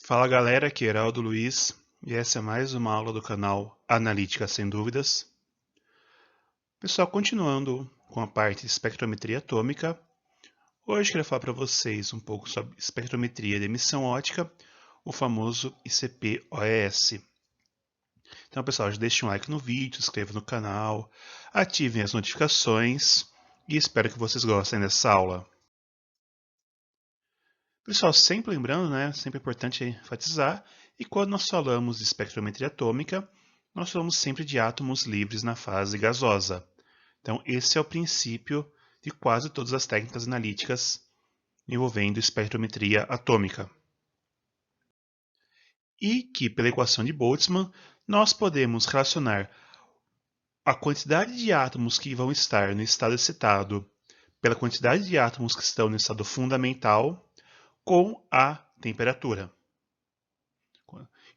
Fala galera, aqui é Heraldo Luiz e essa é mais uma aula do canal Analítica Sem Dúvidas. Pessoal, continuando com a parte de espectrometria atômica, hoje eu quero falar para vocês um pouco sobre espectrometria de emissão óptica, o famoso ICP-OES. Então pessoal, já deixem um like no vídeo, se inscrevam no canal, ativem as notificações e espero que vocês gostem dessa aula. Pessoal, sempre lembrando, sempre é importante enfatizar, e quando nós falamos de espectrometria atômica, nós falamos sempre de átomos livres na fase gasosa. Então, esse é o princípio de quase todas as técnicas analíticas envolvendo espectrometria atômica. E que, pela equação de Boltzmann, nós podemos relacionar a quantidade de átomos que vão estar no estado excitado pela quantidade de átomos que estão no estado fundamental com a temperatura.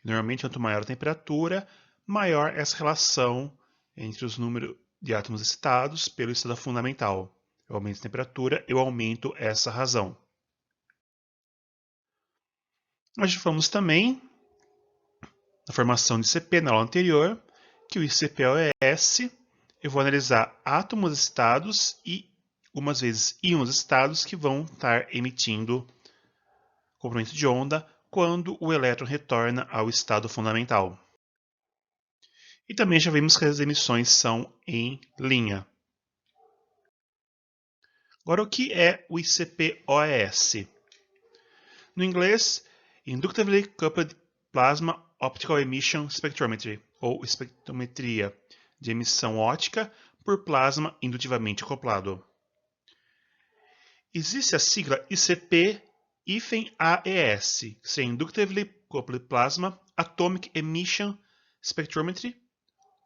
Normalmente, quanto maior a temperatura, maior essa relação entre os números de átomos excitados pelo estado fundamental. Eu aumento a temperatura, eu aumento essa razão. Nós já falamos também, na formação de ICP, na aula anterior, que o ICP-OES, eu vou analisar átomos excitados e, algumas vezes, íons excitados que vão estar emitindo comprimento de onda quando o elétron retorna ao estado fundamental. E também já vimos que as emissões são em linha. Agora, o que é o ICP-OES? No inglês, Inductively Coupled Plasma Optical Emission Spectrometry, ou espectrometria de emissão óptica por plasma indutivamente acoplado. Existe a sigla ICP-AES, que é Inductively Coupled Plasma Atomic Emission Spectrometry,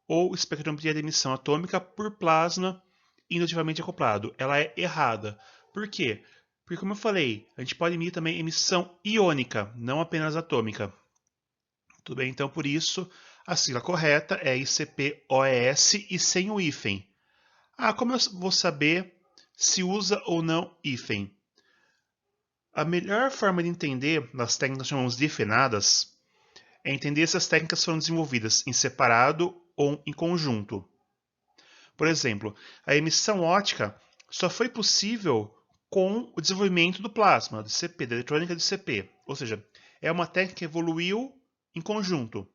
ou espectrometria de emissão atômica por plasma indutivamente acoplado. Ela é errada. Por quê? Porque, como eu falei, a gente pode medir também emissão iônica, não apenas atômica. Tudo bem? Então, por isso, a sigla correta é ICP-OES e sem o hífen. Como eu vou saber se usa ou não hífen? A melhor forma de entender das técnicas que chamamos de hifenadas é entender se as técnicas foram desenvolvidas em separado ou em conjunto. Por exemplo, a emissão óptica só foi possível com o desenvolvimento do plasma, do CP, da eletrônica de CP. Ou seja, é uma técnica que evoluiu em conjunto.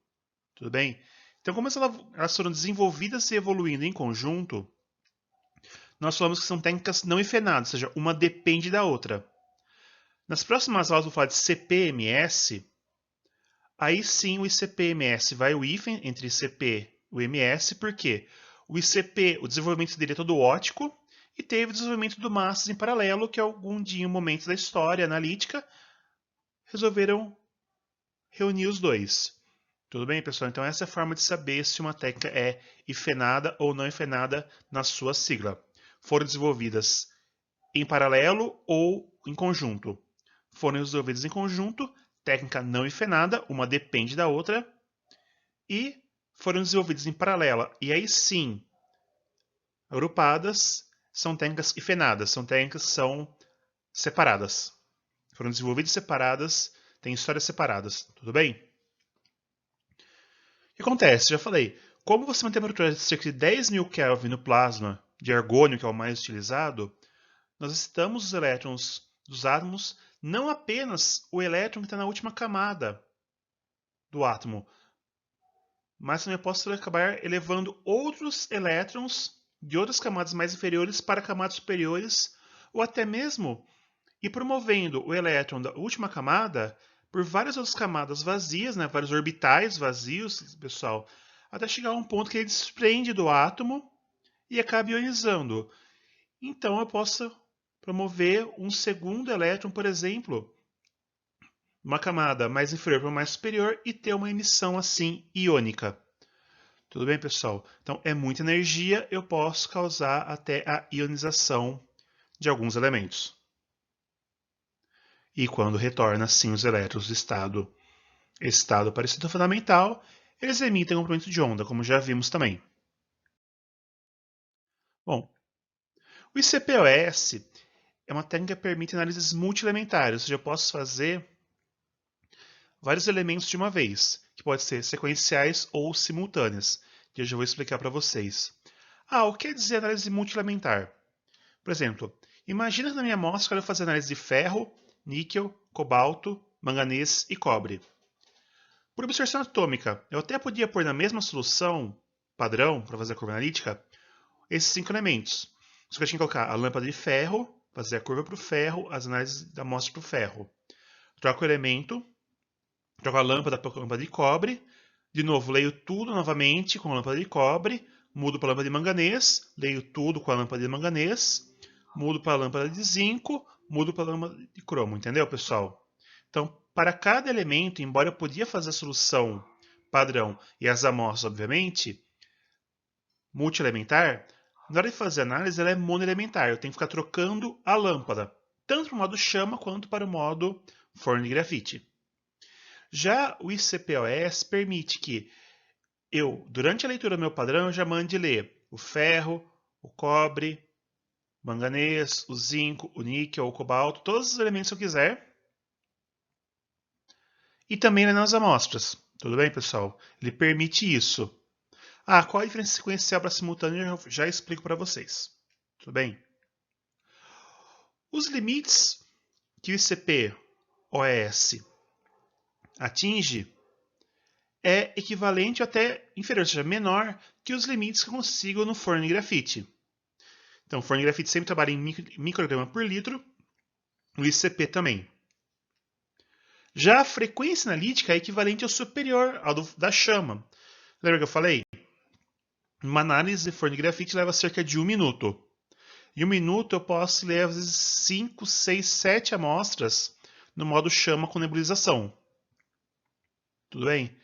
Tudo bem? Então, como elas foram desenvolvidas e evoluindo em conjunto, nós falamos que são técnicas não hifenadas, ou seja, uma depende da outra. Nas próximas aulas eu vou falar de CPMS. Aí sim o ICP-MS vai o hífen entre ICP e o MS, porque o ICP, o desenvolvimento dele é todo óptico, e teve o desenvolvimento do massas em paralelo, que algum dia, em um momento da história analítica, resolveram reunir os dois. Tudo bem, pessoal? Então essa é a forma de saber se uma técnica é hifenada ou não hifenada na sua sigla. Foram desenvolvidas em paralelo ou em conjunto. Foram desenvolvidas em conjunto, técnica não hifenada, uma depende da outra, e foram desenvolvidas em paralela. E aí sim, agrupadas, são técnicas hifenadas, são técnicas que são separadas. Foram desenvolvidas separadas, têm histórias separadas, tudo bem? O que acontece? Já falei, como você tem uma temperatura de cerca de 10.000 Kelvin no plasma de argônio, que é o mais utilizado, nós excitamos os elétrons dos átomos, não apenas o elétron que está na última camada do átomo, mas também posso acabar elevando outros elétrons de outras camadas mais inferiores para camadas superiores, ou até mesmo ir promovendo o elétron da última camada por várias outras camadas vazias, vários orbitais vazios, pessoal, até chegar a um ponto que ele desprende do átomo e acaba ionizando. Então eu posso promover um segundo elétron, por exemplo, uma camada mais inferior para uma mais superior e ter uma emissão assim iônica. Tudo bem, pessoal? Então é muita energia, eu posso causar até a ionização de alguns elementos. E quando retorna assim os elétrons do estado para o estado fundamental, eles emitem um comprimento de onda, como já vimos também. Bom, o ICP-OS é uma técnica que permite análises multielementares, ou seja, eu posso fazer vários elementos de uma vez, que podem ser sequenciais ou simultâneas, que eu já vou explicar para vocês. O que quer dizer análise multielementar? Por exemplo, imagina que na minha amostra eu quero fazer análise de ferro, níquel, cobalto, manganês e cobre. Por observação atômica, eu até podia pôr na mesma solução padrão para fazer a curva analítica esses 5 elementos. Só que eu tinha que colocar a lâmpada de ferro, fazer a curva para o ferro, as análises da amostra para o ferro. Troco o elemento, troco a lâmpada para a lâmpada de cobre, de novo leio tudo novamente com a lâmpada de cobre, mudo para a lâmpada de manganês, leio tudo com a lâmpada de manganês, mudo para a lâmpada de zinco, mudo para a lâmpada de cromo, entendeu, pessoal? Então, para cada elemento, embora eu podia fazer a solução padrão e as amostras, obviamente, multielementar, na hora de fazer a análise, ela é monoelementar. Eu tenho que ficar trocando a lâmpada, tanto para o modo chama quanto para o modo forno de grafite. Já o ICP-OS permite que eu, durante a leitura do meu padrão, eu já mande ler o ferro, o cobre, o manganês, o zinco, o níquel, o cobalto, todos os elementos que eu quiser. E também ler nas amostras. Tudo bem, pessoal? Ele permite isso. Qual a diferença sequencial para simultâneo? Eu já explico para vocês. Tudo bem? Os limites que o ICP-OS atinge é equivalente ou até inferior, ou seja, menor que os limites que eu consigo no forno de grafite. Então, o forno de grafite sempre trabalha em micrograma por litro, o ICP também. Já a frequência analítica é equivalente ao superior ao da chama. Lembra que eu falei? Uma análise de forno de grafite leva cerca de 1 minuto. Em 1 minuto eu posso ler às vezes 5, 6, 7 amostras no modo chama com nebulização. Tudo bem?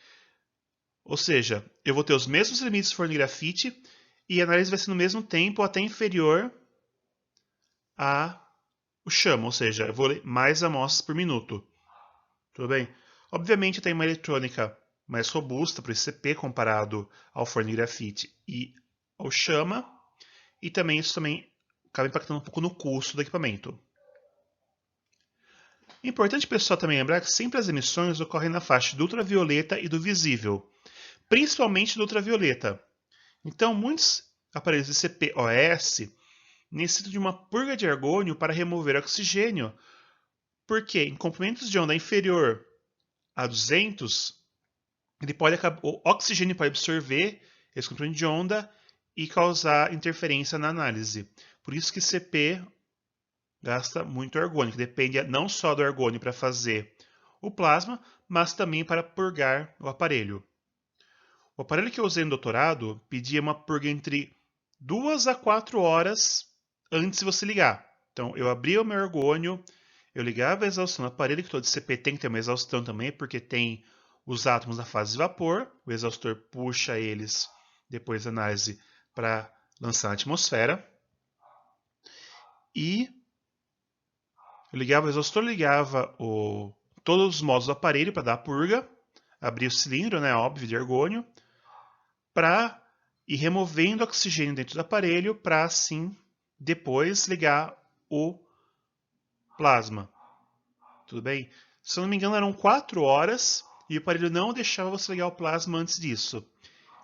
Ou seja, eu vou ter os mesmos limites de forno de grafite e a análise vai ser no mesmo tempo ou até inferior ao chama, ou seja, eu vou ler mais amostras por minuto. Tudo bem? Obviamente tem uma eletrônica mais robusta para o ICP comparado ao forno de grafite e ao chama, e também isso também acaba impactando um pouco no custo do equipamento. É importante, pessoal, também lembrar que sempre as emissões ocorrem na faixa do ultravioleta e do visível, principalmente do ultravioleta. Então, muitos aparelhos ICP-OS necessitam de uma purga de argônio para remover oxigênio, porque em comprimentos de onda inferior a 200, o oxigênio pode absorver esse comprimento de onda e causar interferência na análise. Por isso que CP gasta muito argônio, que depende não só do argônio para fazer o plasma, mas também para purgar o aparelho. O aparelho que eu usei no doutorado pedia uma purga entre 2 a 4 horas antes de você ligar. Então, eu abria o meu argônio, eu ligava a exaustão no aparelho, que todo CP tem que ter uma exaustão também, porque tem os átomos na fase de vapor, o exaustor puxa eles depois da análise para lançar na atmosfera. E eu ligava o exaustor, ligava todos os modos do aparelho para dar a purga, abria o cilindro, né, óbvio, de argônio, para ir removendo oxigênio dentro do aparelho para assim depois ligar o plasma. Tudo bem? Se eu não me engano, eram 4 horas e o aparelho não deixava você ligar o plasma antes disso.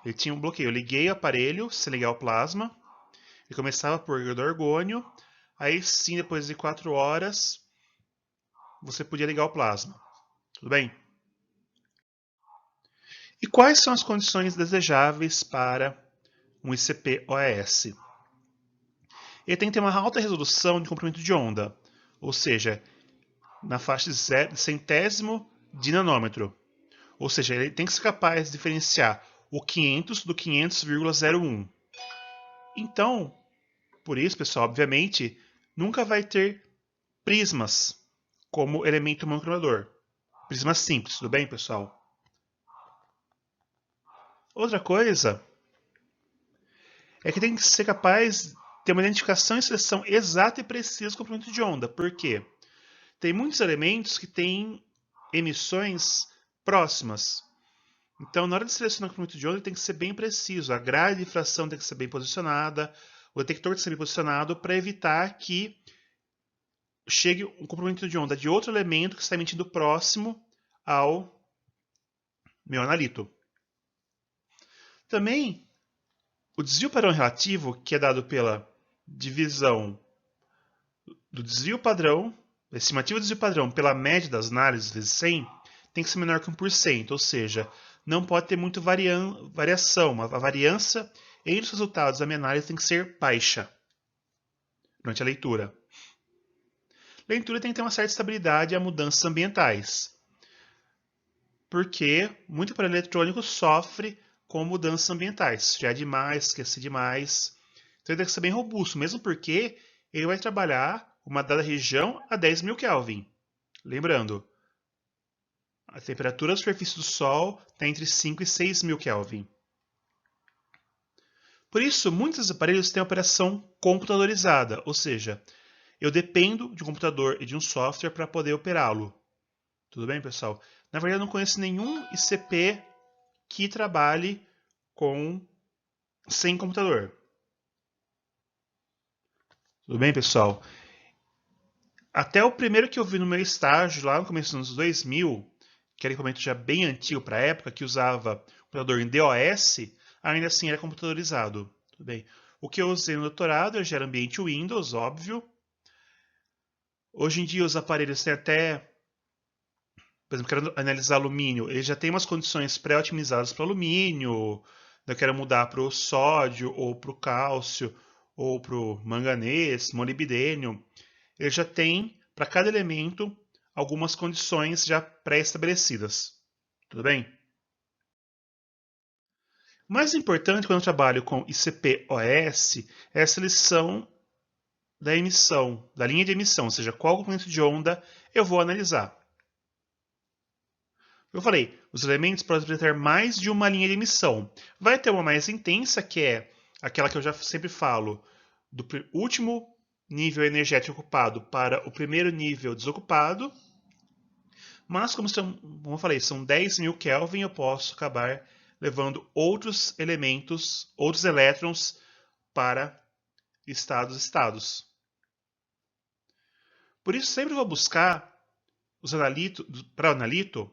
Ele tinha um bloqueio. Eu liguei o aparelho, se ligar o plasma, ele começava a purga do argônio, aí sim, depois de 4 horas, você podia ligar o plasma. Tudo bem? E quais são as condições desejáveis para um ICP-OS? Ele tem que ter uma alta resolução de comprimento de onda, ou seja, na faixa de centésimo de nanômetro. Ou seja, ele tem que ser capaz de diferenciar o 500 do 500,01. Então, por isso, pessoal, obviamente, nunca vai ter prismas como elemento monocromador. Prismas simples, tudo bem, pessoal? Outra coisa é que tem que ser capaz de ter uma identificação e seleção exata e precisa do comprimento de onda. Por quê? Tem muitos elementos que têm emissões próximas. Então, na hora de selecionar o comprimento de onda, ele tem que ser bem preciso. A grade de difração tem que ser bem posicionada, o detector tem que ser bem posicionado para evitar que chegue um comprimento de onda de outro elemento que está emitindo próximo ao meu analito. Também, o desvio padrão relativo, que é dado pela divisão do desvio padrão, a estimativa do desvio padrão pela média das análises vezes 100, tem que ser menor que 1%, ou seja, não pode ter muita variação. A variância entre os resultados da minha análise tem que ser baixa durante a leitura. Leitura tem que ter uma certa estabilidade a mudanças ambientais, porque muito aparelho eletrônico sofre com mudanças ambientais. Já é demais, esquecer demais. Então ele tem que ser bem robusto, mesmo porque ele vai trabalhar uma dada região a 10.000 Kelvin. Lembrando, a temperatura da superfície do Sol está entre 5 e 6.000 Kelvin. Por isso, muitos aparelhos têm operação computadorizada, ou seja, eu dependo de um computador e de um software para poder operá-lo. Tudo bem, pessoal? Na verdade, eu não conheço nenhum ICP que trabalhe sem computador. Tudo bem, pessoal? Até o primeiro que eu vi no meu estágio, lá no começo dos anos 2000, que era equipamento já bem antigo para a época, que usava computador em DOS, ainda assim era computadorizado. Tudo bem. O que eu usei no doutorado já era ambiente Windows, óbvio. Hoje em dia os aparelhos têm até, por exemplo, quero analisar alumínio, ele já tem umas condições pré-otimizadas para alumínio. Eu quero mudar para o sódio, ou para o cálcio, ou para o manganês, molibdênio. Ele já tem, para cada elemento, algumas condições já pré-estabelecidas. Tudo bem? O mais importante quando eu trabalho com ICP-OS é a seleção da emissão, da linha de emissão, ou seja, qual comprimento de onda eu vou analisar. Eu falei, os elementos podem apresentar mais de uma linha de emissão. Vai ter uma mais intensa, que é aquela que eu já sempre falo, do último nível energético ocupado para o primeiro nível desocupado. Mas, como eu falei, são 10.000 Kelvin, eu posso acabar levando outros elementos, outros elétrons para estados. Por isso, sempre vou buscar para o analito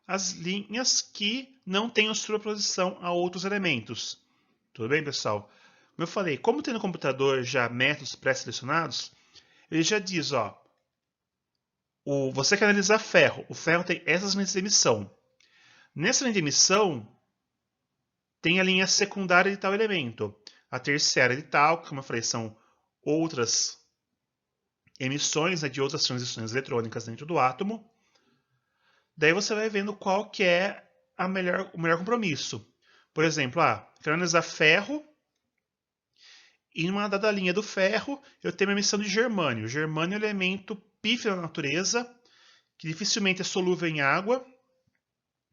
as linhas que não tenham superposição a outros elementos. Tudo bem, pessoal? Como eu falei, como tem no computador já métodos pré-selecionados, ele já diz, ó, você quer analisar ferro. O ferro tem essas linhas de emissão. Nessa linha de emissão, tem a linha secundária de tal elemento. A terciária de tal, como eu falei, são outras emissões, né, de outras transições eletrônicas dentro do átomo. Daí você vai vendo qual que é o melhor compromisso. Por exemplo, quero analisar ferro, e numa dada linha do ferro, eu tenho uma emissão de germânio. Germânio é um elemento pífio da natureza, que dificilmente é solúvel em água,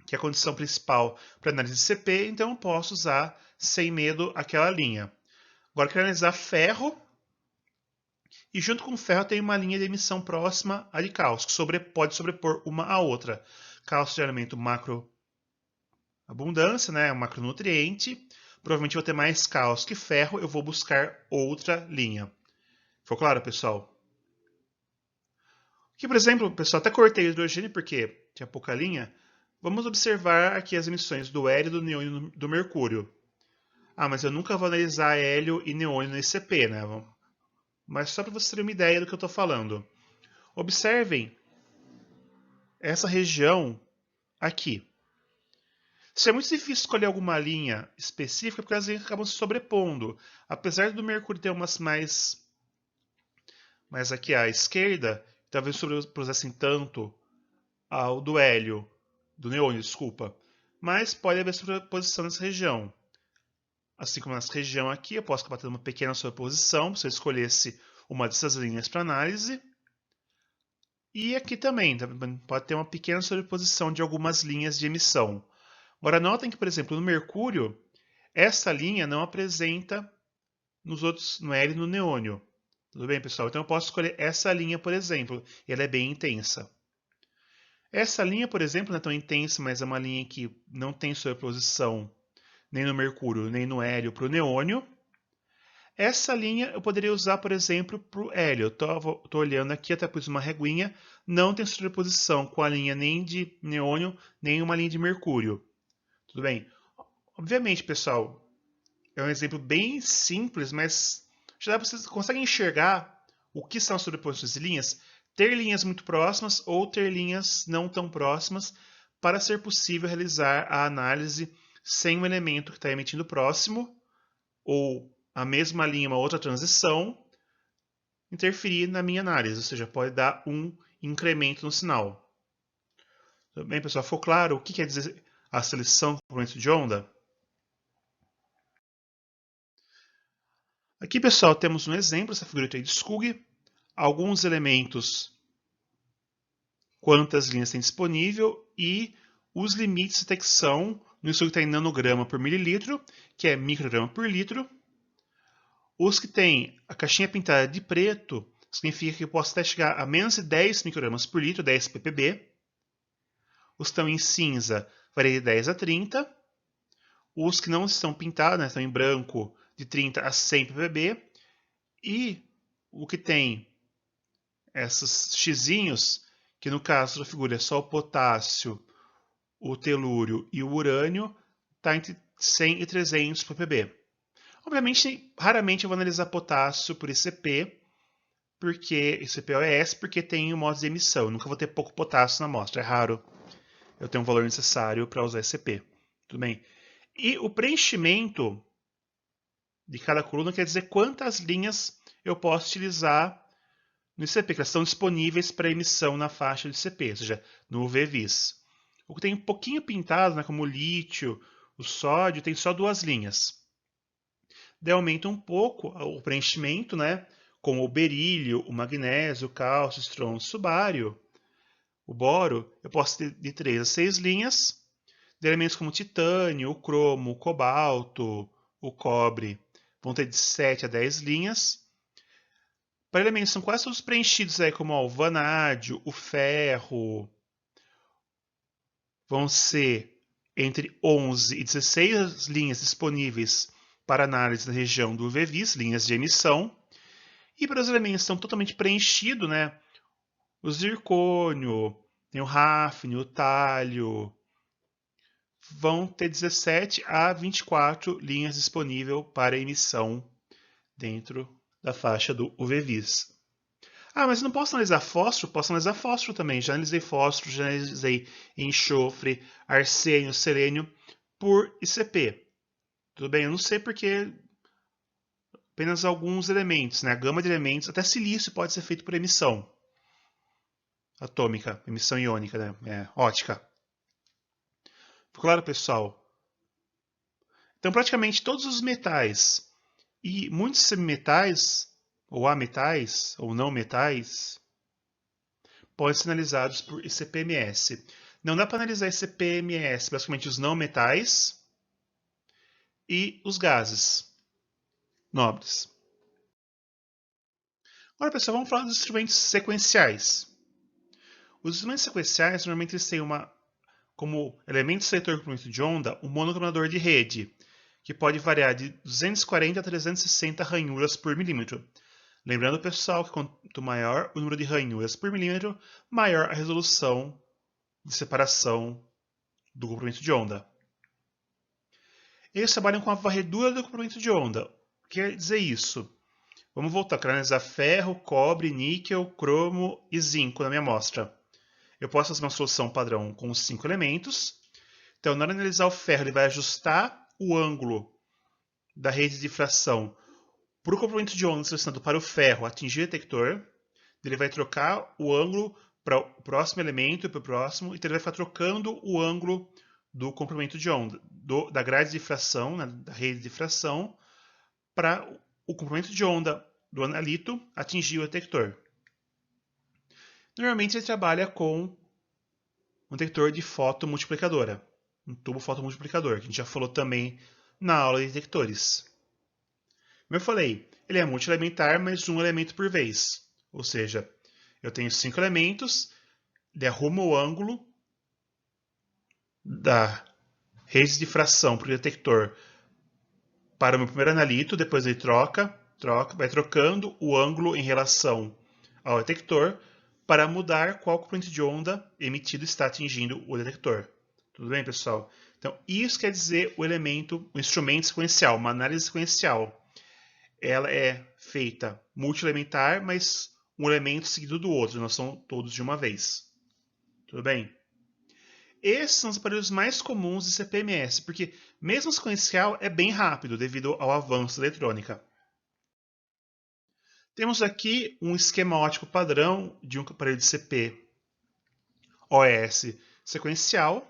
que é a condição principal para análise de CP, então eu posso usar sem medo aquela linha. Agora eu quero analisar ferro, e junto com o ferro tem uma linha de emissão próxima a de cálcio, que pode sobrepor uma à outra. Cálcio é um elemento macro abundância, né, um macronutriente. Provavelmente vou ter mais cálcio que ferro, eu vou buscar outra linha. Ficou claro, pessoal? Aqui, por exemplo, pessoal, até cortei o hidrogênio porque tinha pouca linha. Vamos observar aqui as emissões do hélio, do neônio e do mercúrio. Mas eu nunca vou analisar hélio e neônio no ICP, né? Mas só para vocês terem uma ideia do que eu estou falando. Observem essa região aqui. Se é muito difícil escolher alguma linha específica, porque as linhas acabam se sobrepondo. Apesar do mercúrio ter umas mais aqui à esquerda, talvez sobrepusessem tanto ao do hélio, do neônio, desculpa. Mas pode haver sobreposição nessa região. Assim como nessa região aqui, eu posso acabar tendo uma pequena sobreposição, se eu escolhesse uma dessas linhas para análise. E aqui também pode ter uma pequena sobreposição de algumas linhas de emissão. Agora notem que, por exemplo, no mercúrio, essa linha não apresenta nos outros, no hélio e no neônio. Tudo bem, pessoal? Então eu posso escolher essa linha, por exemplo, e ela é bem intensa. Essa linha, por exemplo, não é tão intensa, mas é uma linha que não tem sobreposição nem no mercúrio, nem no hélio para o neônio. Essa linha eu poderia usar, por exemplo, para o hélio. Estou olhando aqui, até pus uma reguinha, não tem sobreposição com a linha nem de neônio, nem uma linha de mercúrio. Tudo bem? Obviamente, pessoal, é um exemplo bem simples, mas já vocês conseguem enxergar o que são as sobreposições de linhas? Ter linhas muito próximas ou ter linhas não tão próximas para ser possível realizar a análise sem um elemento que está emitindo próximo ou a mesma linha, uma outra transição, interferir na minha análise, ou seja, pode dar um incremento no sinal. Tudo bem, pessoal? Ficou claro o que quer dizer a seleção do comprimento de onda? Aqui, pessoal, temos um exemplo, essa figura de Skugg, alguns elementos, quantas linhas tem disponível e os limites de detecção no estudo que está em nanograma por mililitro, que é micrograma por litro. Os que têm a caixinha pintada de preto significa que eu posso até chegar a menos de 10 microgramas por litro, 10 ppb. Os que estão em cinza varia de 10 a 30. Os que não estão pintados, né, estão em branco, de 30 a 100 ppb. E o que tem esses xizinhos, que no caso da figura é só o potássio, o telúrio e o urânio, está entre 100 e 300 ppb. Obviamente, raramente eu vou analisar potássio por ICP, porque ICP-OES, porque tem o modo de emissão. Eu nunca vou ter pouco potássio na amostra, é raro eu ter um valor necessário para usar ICP. Tudo bem? E o preenchimento de cada coluna quer dizer quantas linhas eu posso utilizar no ICP, que elas estão disponíveis para emissão na faixa de ICP, ou seja, no UV-Vis. O que tem um pouquinho pintado, né, como o lítio, o sódio, tem só 2 linhas. Daí aumenta um pouco o preenchimento, né, como o berílio, o magnésio, o cálcio, o estrôncio, o bário, o boro, eu posso ter de 3 a 6 linhas, de elementos como o titânio, o cromo, o cobalto, o cobre, vão ter de 7 a 10 linhas. Para elementos são quase todos preenchidos aí, como ó, o vanádio, o ferro, vão ser entre 11 e 16 linhas disponíveis para análise na região do UV-Vis, linhas de emissão. E para os elementos que estão totalmente preenchidos, né, o zircônio, tem o hafnio, o tálio, vão ter 17 a 24 linhas disponíveis para emissão dentro da faixa do UV-Vis. Ah, mas não posso analisar fósforo? Posso analisar fósforo também. Já analisei fósforo, já analisei enxofre, arsênio, selênio por ICP. Tudo bem, eu não sei porque apenas alguns elementos, né? A gama de elementos, até silício pode ser feito por emissão atômica, emissão iônica, né? Ótica. Ficou claro, pessoal? Então, praticamente todos os metais e muitos semimetais, ou ametais, ou não metais, podem ser analisados por ICP-MS. Não dá para analisar ICP-MS, basicamente os não metais e os gases nobres. Agora, pessoal, vamos falar dos instrumentos sequenciais. Os instrumentos sequenciais, normalmente, eles têm como elemento seletor do comprimento de onda, um monocromador de rede, que pode variar de 240 a 360 ranhuras por milímetro. Lembrando, pessoal, que quanto maior o número de ranhuras por milímetro, maior a resolução de separação do comprimento de onda. Eles trabalham com a varredura do comprimento de onda. O que quer dizer isso? Vamos voltar para analisar ferro, cobre, níquel, cromo e zinco na minha amostra. Eu posso fazer uma solução padrão com os 5 elementos. Então, na hora de analisar o ferro, ele vai ajustar o ângulo da rede de difração para o comprimento de onda selecionado para o ferro atingir o detector. Ele vai trocar o ângulo para o próximo elemento e para o próximo, então ele vai ficar trocando o ângulo do comprimento de onda, da grade de difração, né, da rede de difração, para o comprimento de onda do analito atingir o detector. Normalmente ele trabalha com um detector de fotomultiplicadora, um tubo fotomultiplicador, que a gente já falou também na aula de detectores. Como eu falei, ele é multielementar, mas um elemento por vez. Ou seja, eu tenho 5 elementos, ele arruma o ângulo da rede de difração para o detector para o meu primeiro analito, depois ele vai trocando o ângulo em relação ao detector para mudar qual comprimento de onda emitido está atingindo o detector. Tudo bem, pessoal? Então, isso quer dizer o instrumento sequencial, uma análise sequencial. Ela é feita multielementar, mas um elemento seguido do outro, não são todos de uma vez. Tudo bem? Esses são os aparelhos mais comuns de CPMS, porque mesmo o sequencial é bem rápido devido ao avanço da eletrônica. Temos aqui um esquema óptico padrão de um aparelho de CP OS sequencial.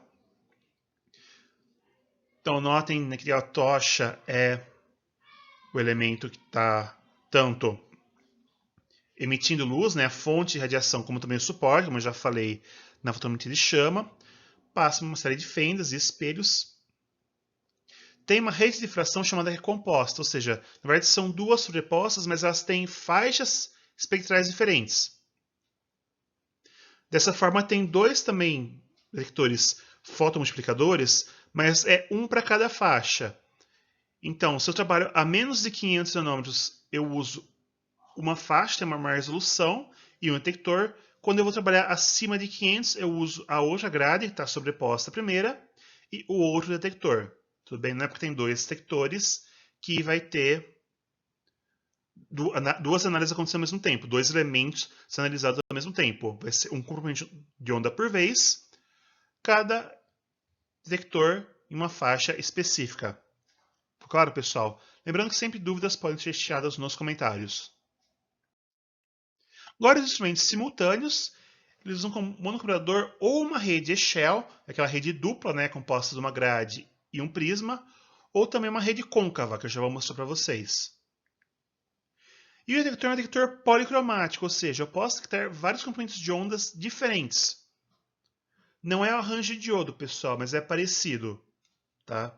Então, notem que a tocha é o elemento que está tanto emitindo luz, né, a fonte de radiação, como também o suporte, como eu já falei na fotometria de chama, passa uma série de fendas e espelhos. Tem uma rede de difração chamada recomposta, ou seja, na verdade são duas sobrepostas, mas elas têm faixas espectrais diferentes. Dessa forma, tem dois também detectores fotomultiplicadores, mas é um para cada faixa. Então, se eu trabalho a menos de 500 nanômetros, eu uso uma faixa, tem uma maior resolução, e um detector. Quando eu vou trabalhar acima de 500, eu uso a outra grade, que está sobreposta à primeira, e o outro detector. Tudo bem? Não é porque tem dois detectores que vai ter duas análises acontecendo ao mesmo tempo, dois elementos sendo analisados ao mesmo tempo. Vai ser um comprimento de onda por vez, cada detector em uma faixa específica. Claro, pessoal? Lembrando que sempre dúvidas podem ser deixadas nos comentários. Agora, os instrumentos simultâneos, eles usam como monocomutador ou uma rede Echelle, aquela rede dupla, né, composta de uma grade e um prisma, ou também uma rede côncava, que eu já vou mostrar para vocês. E o detector é um detector policromático, ou seja, eu posso detectar vários comprimentos de ondas diferentes. Não é o arranjo de diodo, pessoal, mas é parecido, tá?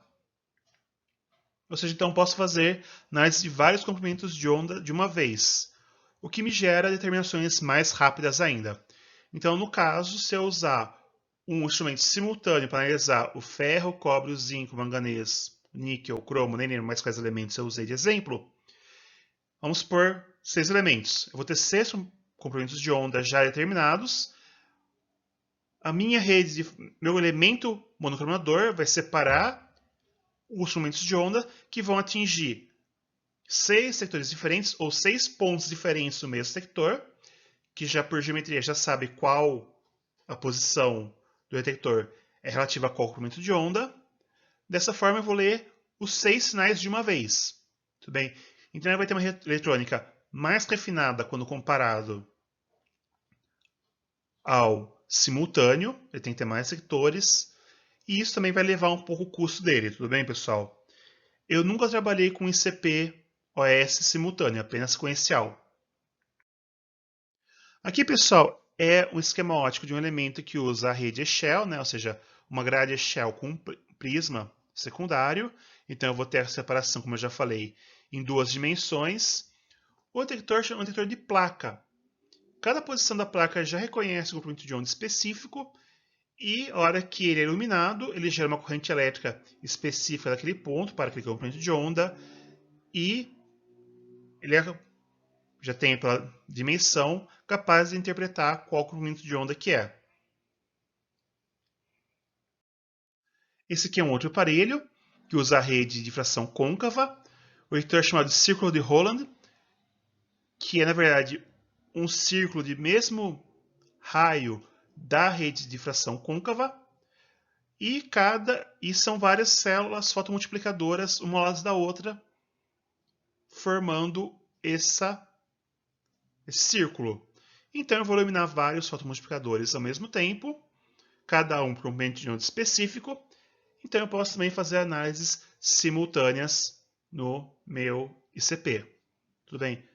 Ou seja, então posso fazer análise de vários comprimentos de onda de uma vez, o que me gera determinações mais rápidas ainda. Então, no caso, se eu usar um instrumento simultâneo para analisar o ferro, o cobre, o zinco, o manganês, o níquel, o cromo, nem lembro mais quais elementos eu usei de exemplo, vamos supor 6 elementos. Eu vou ter 6 comprimentos de onda já determinados. A minha rede, meu elemento monocromador vai separar os instrumentos de onda que vão atingir 6 sectores diferentes ou 6 pontos diferentes no mesmo sector, que já por geometria já sabe qual a posição do detector é relativa a qual comprimento de onda. Dessa forma eu vou ler os 6 sinais de uma vez. Tudo bem? Então ele vai ter uma eletrônica mais refinada quando comparado ao simultâneo, ele tem que ter mais sectores, e isso também vai levar um pouco o custo dele, tudo bem, pessoal? Eu nunca trabalhei com ICP OS simultâneo, apenas sequencial. Aqui, pessoal, é um esquema óptico de um elemento que usa a rede Echelle, né? Ou seja, uma grade Echelle com um prisma secundário. Então, eu vou ter a separação, como eu já falei, em duas dimensões. O detector é um detector de placa. Cada posição da placa já reconhece um comprimento de onda específico e, a hora que ele é iluminado, ele gera uma corrente elétrica específica daquele ponto para aquele comprimento de onda e ele já tem pela dimensão capaz de interpretar qual comprimento de onda que é. Esse aqui é um outro aparelho que usa a rede de difração côncava, o detector chamado de círculo de Holland, que é na verdade um círculo de mesmo raio da rede de difração côncava, e são várias células fotomultiplicadoras uma ao lado da outra, formando esse círculo. Então eu vou iluminar vários fotomultiplicadores ao mesmo tempo, cada um para um comprimento de onda específico. Então eu posso também fazer análises simultâneas no meu ICP. Tudo bem?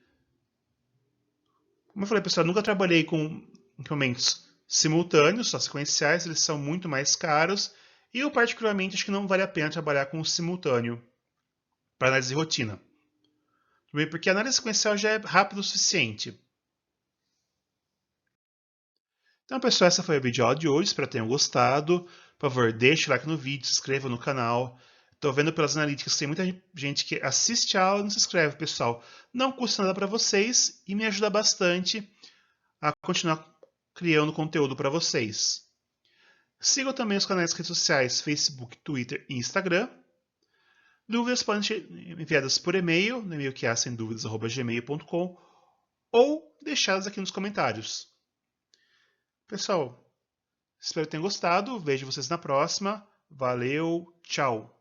Como eu falei, pessoal, eu nunca trabalhei com equipamentos simultâneos, só sequenciais, eles são muito mais caros. E eu particularmente acho que não vale a pena trabalhar com simultâneo para análise de rotina. Tudo bem? Porque a análise sequencial já é rápido o suficiente. Então, pessoal, essa foi a videoaula de hoje. Espero que tenham gostado. Por favor, deixe o like no vídeo, se inscreva no canal. Estou vendo pelas analíticas que tem muita gente que assiste a aula e não se inscreve, pessoal. Não custa nada para vocês e me ajuda bastante a continuar criando conteúdo para vocês. Sigam também os canais de redes sociais Facebook, Twitter e Instagram. Dúvidas podem ser enviadas por e-mail, no e-mail que é semduvidas@gmail.com, ou deixadas aqui nos comentários. Pessoal, espero que tenham gostado. Vejo vocês na próxima. Valeu, tchau!